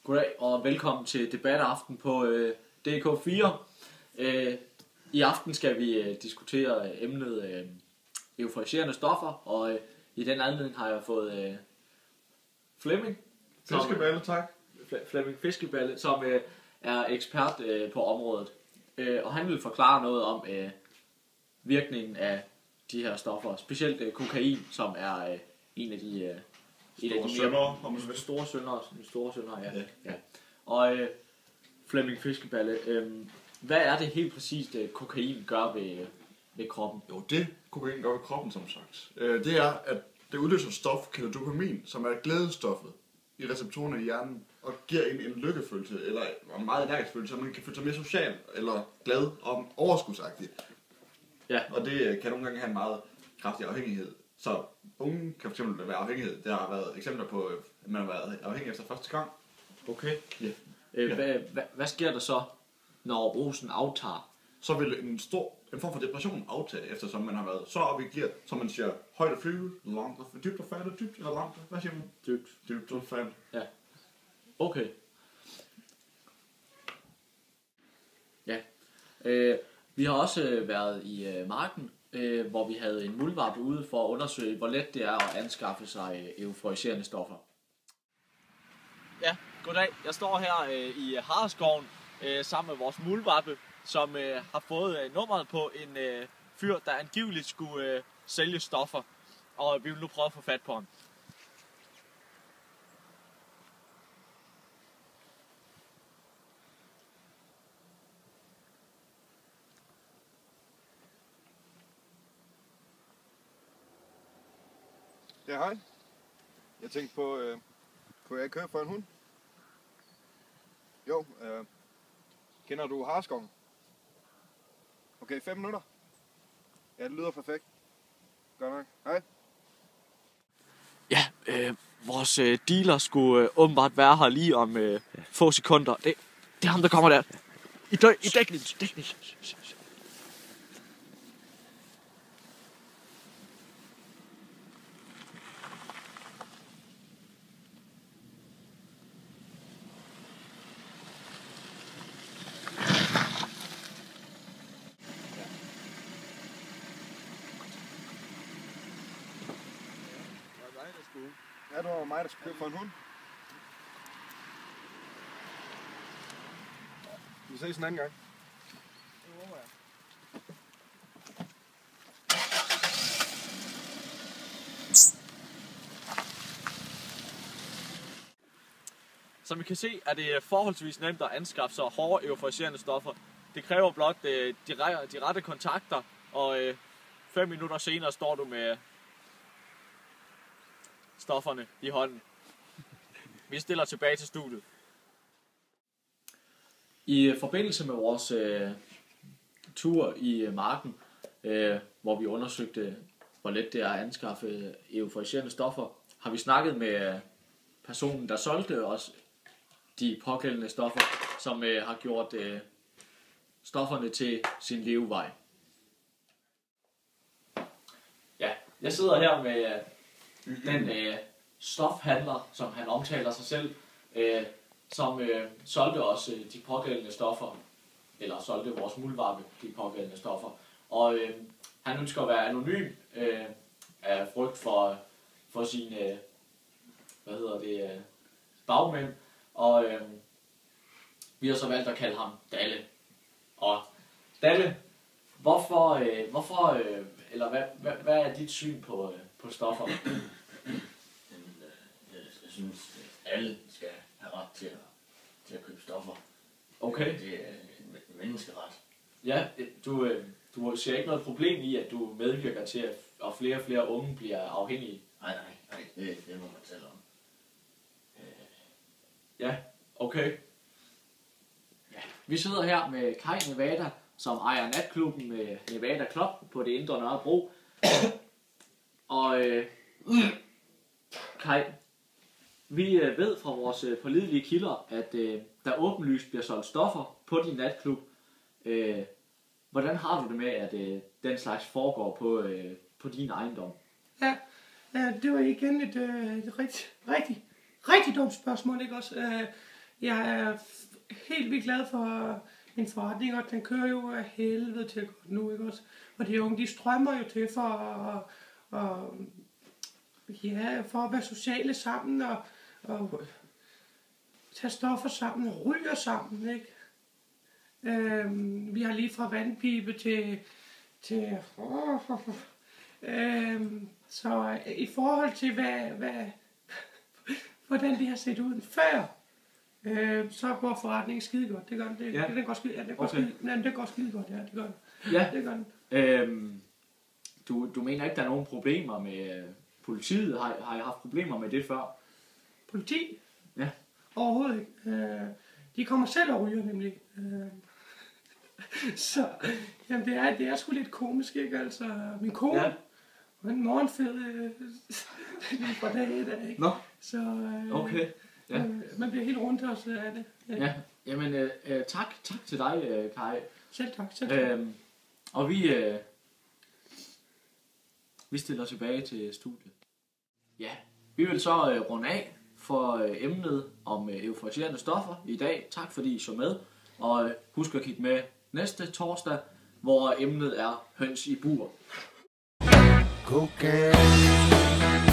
Goddag og velkommen til debataften på DK4. I aften skal vi diskutere emnet euforiserende stoffer, og i den anledning har jeg fået Flemming Fiskeballe, tak. Flemming Fiskeballe, som er ekspert på området. Og han vil forklare noget om virkningen af de her stoffer, specielt kokain, som er en af de store syndere, ja. Og Flemming Fiskeballe, hvad er det helt præcist, kokain gør ved kroppen? Jo, det kokain gør ved kroppen, som sagt. Det er, at det udløser et stof, kaldet dopamin, som er glædestoffet i receptorerne i hjernen, og giver en lykkefølelse, eller en meget energisk følelse, så man kan føle sig mere social, eller glad og overskudsagtig. Ja. Og det kan nogle gange have en meget kraftig afhængighed. Så unge kan fx være afhængighed. Der har været eksempler på, at man har været afhængig efter første gang. Okay. Ja. Hvad sker der så, når rusen aftager? Så vil en form for depression aftage, eftersom man har været så oppe i gear, som man siger, højt og flyve, langt og dybt og fat og dybt, eller langt, hvad siger man? Dybt og fat. Ja. Okay. Ja. Vi har også været i marken, hvor vi havde en muldvarp ude for at undersøge, hvor let det er at anskaffe sig euforiserende stoffer. Ja, goddag. Jeg står her i Hareskoven sammen med vores muldvarpe, som har fået nummeret på en fyr, der angiveligt skulle sælge stoffer. Og vi vil nu prøve at få fat på ham. Ja, hej. Jeg tænkte på, kunne jeg køre for en hund? Jo, kender du Hareskoven? Okay, 5 minutter? Ja, det lyder perfekt. Godt nok. Hej. Ja, vores dealer skulle åbenbart være her lige om få sekunder. Det er ham, der kommer der. I dækning. Ja, det var mig, der skulle køre for en hund. Vi ses en anden gang. Som vi kan se, er det forholdsvis nemt at anskaffe sig hårde euforiserende stoffer. Det kræver blot de rette kontakter, og 5 minutter senere står du med stofferne i hånden. Vi stiller tilbage til studiet. I forbindelse med vores tur i marken, hvor vi undersøgte, hvor let det er at anskaffe euforiserende stoffer, har vi snakket med personen, der solgte os de pågældende stoffer, som har gjort stofferne til sin levevej. Ja, jeg sidder her med den stofhandler, som han omtaler sig selv, som solgte os de pågældende stoffer, eller solgte vores muldvarpe de pågældende stoffer. Og han ønsker at være anonym af frygt for sine bagmænd, og vi har så valgt at kalde ham Dalle. Og Dalle, hvad er dit syn på stoffer? Jeg synes, at alle skal have ret til at købe stoffer. Okay. Det er en menneskeret. Ja, du ser ikke noget problem i, at du medvirker til, at flere og flere unge bliver afhængige? Nej, det må man tale om. Ja, okay. Ja. Vi sidder her med Kai Nevada, som ejer natklubben med Nevada Club på det indre Nørrebro. Og Kai, vi ved fra vores pålidelige kilder, at der åbenlyst bliver solgt stoffer på din natklub. Hvordan har du det med, at den slags foregår på din ejendom? Ja, det var igen et rigtig dumt spørgsmål, ikke også? Jeg er helt vildt glad for min forretning, og den kører jo af helvede til godt nu, ikke også? Og de unge, de strømmer jo til for at være sociale sammen, og tage stoffer sammen, og ryger sammen, ikke? Vi har lige fra vandpibe til så i forhold til hvordan det har set ud før, så går forretningen skide godt. Det gør den. Det går skide, det går skide godt. Ja, det gør den. Ja. Det gør den. Du mener ikke, der er nogen problemer med politiet? Har jeg haft problemer med det før? Politi? Ja. Overhovedet ikke. De kommer selv og ryger nemlig. Så jamen det er sgu lidt komisk, ikke? Altså, min kone, hun er en morgenfed lige fra dag i dag, ikke? Nå, så, okay. Ja. Man bliver helt rundt også af det. Ja, jamen tak til dig, Kai. Selv tak. Og vi stiller tilbage til studiet. Ja, vi vil så runde af for emnet om euforiserende stoffer i dag. Tak fordi I så med, og husk at kigge med næste torsdag, hvor emnet er høns i bur. Cocaine.